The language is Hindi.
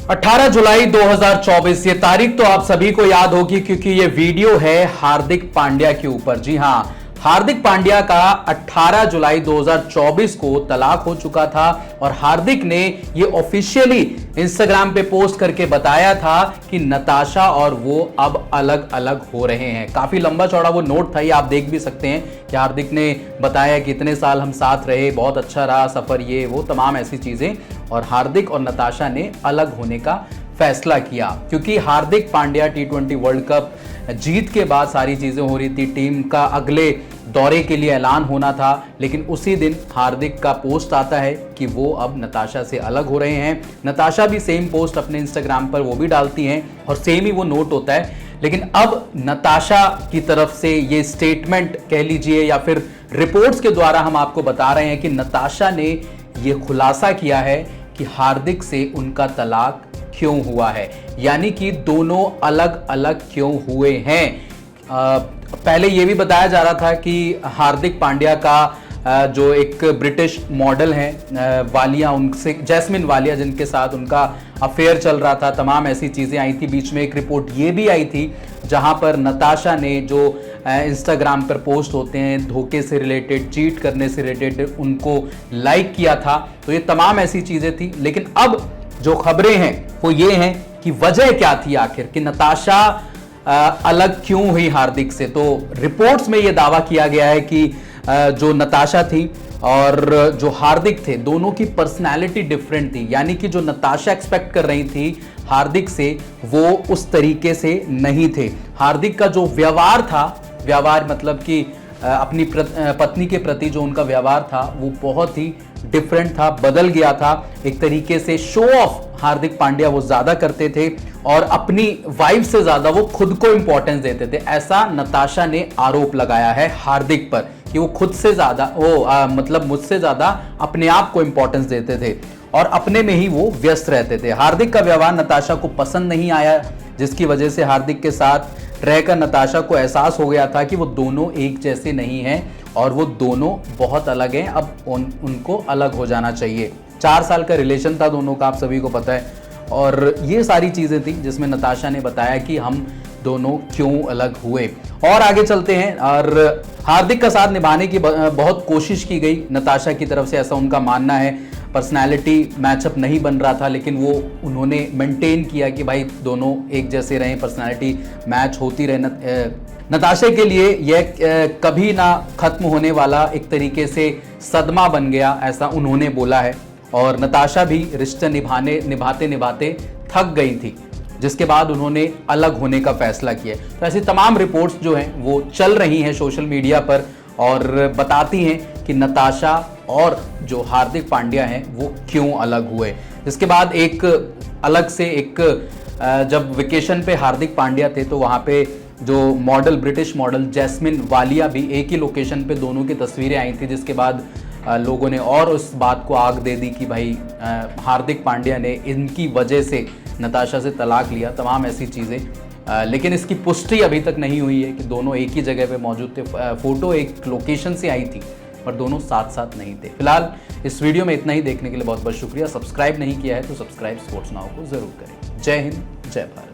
18 जुलाई 2024 ये तारीख तो आप सभी को याद होगी क्योंकि ये वीडियो है हार्दिक पांड्या के ऊपर। जी हां, हार्दिक पांड्या का 18 जुलाई 2024 को तलाक हो चुका था और हार्दिक ने ये ऑफिशियली इंस्टाग्राम पे पोस्ट करके बताया था कि नताशा और वो अब अलग अलग हो रहे हैं। काफी लंबा चौड़ा वो नोट था, ये आप देख भी सकते हैं कि हार्दिक ने बताया कि इतने साल हम साथ रहे, बहुत अच्छा रहा सफर, ये वो तमाम ऐसी चीजें। और हार्दिक और नताशा ने अलग होने का फैसला किया क्योंकि Hardik Pandya T20 world cup जीत के बाद सारी चीजें हो रही थी, टीम का अगले दौरे के लिए ऐलान होना था, लेकिन उसी दिन हार्दिक का पोस्ट आता है कि वो अब नताशा से अलग हो रहे हैं। नताशा भी सेम पोस्ट अपने इंस्टाग्राम पर वो भी डालती हैं और सेम ही वो नोट होता है। लेकिन अब नताशा की तरफ से ये स्टेटमेंट कह लीजिए या फिर रिपोर्ट्स के द्वारा हम आपको बता रहे हैं कि नताशा ने ये खुलासा किया है कि हार्दिक से उनका तलाक क्यों हुआ है, यानी कि दोनों अलग अलग क्यों हुए हैं। पहले यह भी बताया जा रहा था कि हार्दिक पांड्या का जो एक ब्रिटिश मॉडल हैं वालिया, उनसे जैस्मिन वालिया, जिनके साथ उनका अफेयर चल रहा था, तमाम ऐसी चीज़ें आई थी। बीच में एक रिपोर्ट ये भी आई थी जहां पर नताशा ने जो इंस्टाग्राम पर पोस्ट होते हैं धोखे से रिलेटेड, चीट करने से रिलेटेड, उनको लाइक किया था। तो ये तमाम ऐसी चीज़ें थी। लेकिन अब जो खबरें हैं वो ये हैं कि वजह क्या थी आखिर, कि नताशा अलग क्यों हुई हार्दिक से। तो रिपोर्ट्स में ये दावा किया गया है कि जो नताशा थी और जो हार्दिक थे, दोनों की पर्सनालिटी डिफरेंट थी, यानी कि जो नताशा एक्सपेक्ट कर रही थी हार्दिक से, वो उस तरीके से नहीं थे। हार्दिक का जो व्यवहार था, व्यवहार मतलब कि अपनी पत्नी के प्रति जो उनका व्यवहार था वो बहुत ही डिफरेंट था, बदल गया था। एक तरीके से शो ऑफ हार्दिक पांड्या वो ज्यादा करते थे और अपनी वाइफ से ज्यादा वो खुद को इंपॉर्टेंस देते थे। ऐसा नताशा ने आरोप लगाया है हार्दिक पर कि वो खुद से ज्यादा मतलब मुझसे ज्यादा अपने आप को इंपॉर्टेंस देते थे और अपने में ही वो व्यस्त रहते थे। हार्दिक का व्यवहार नताशा को पसंद नहीं आया, जिसकी वजह से हार्दिक के साथ रहकर नताशा को एहसास हो गया था कि वो दोनों एक जैसे नहीं हैं और वो दोनों बहुत अलग हैं। अब उनको अलग हो जाना चाहिए। 4 साल का रिलेशन था दोनों का, आप सभी को पता है। और ये सारी चीज़ें थी जिसमें नताशा ने बताया कि हम दोनों क्यों अलग हुए। और आगे चलते हैं। और हार्दिक का साथ निभाने की बहुत कोशिश की गई नताशा की तरफ से, ऐसा उनका मानना है। पर्सनैलिटी मैचअप नहीं बन रहा था, लेकिन वो उन्होंने मेंटेन किया कि भाई दोनों एक जैसे रहें, पर्सनैलिटी मैच होती रहे। नताशा के लिए यह कभी ना खत्म होने वाला एक तरीके से सदमा बन गया, ऐसा उन्होंने बोला है। और नताशा भी रिश्ते निभाते निभाते थक गई थी, जिसके बाद उन्होंने अलग होने का फैसला किया। तो ऐसी तमाम रिपोर्ट्स जो हैं वो चल रही हैं सोशल मीडिया पर और बताती हैं कि नताशा और जो हार्दिक पांड्या हैं वो क्यों अलग हुए। इसके बाद एक अलग से एक जब वेकेशन पे हार्दिक पांड्या थे तो वहाँ पे जो model, British model Jasmine Walia भी एक ही लोकेशन पे दोनों की तस्वीरें आई थी, जिसके बाद लोगों ने और उस बात को आग दे दी कि भाई हार्दिक पांड्या ने इनकी वजह से नताशा से तलाक लिया, तमाम ऐसी चीज़ें। लेकिन इसकी पुष्टि अभी तक नहीं हुई है कि दोनों एक ही जगह पे मौजूद थे। फोटो एक लोकेशन से आई थी पर दोनों साथ साथ नहीं थे। फिलहाल इस वीडियो में इतना ही। देखने के लिए बहुत बहुत शुक्रिया। सब्सक्राइब नहीं किया है तो सब्सक्राइब स्पोर्ट्स नाउ को जरूर करें। जय हिंद, जय भारत।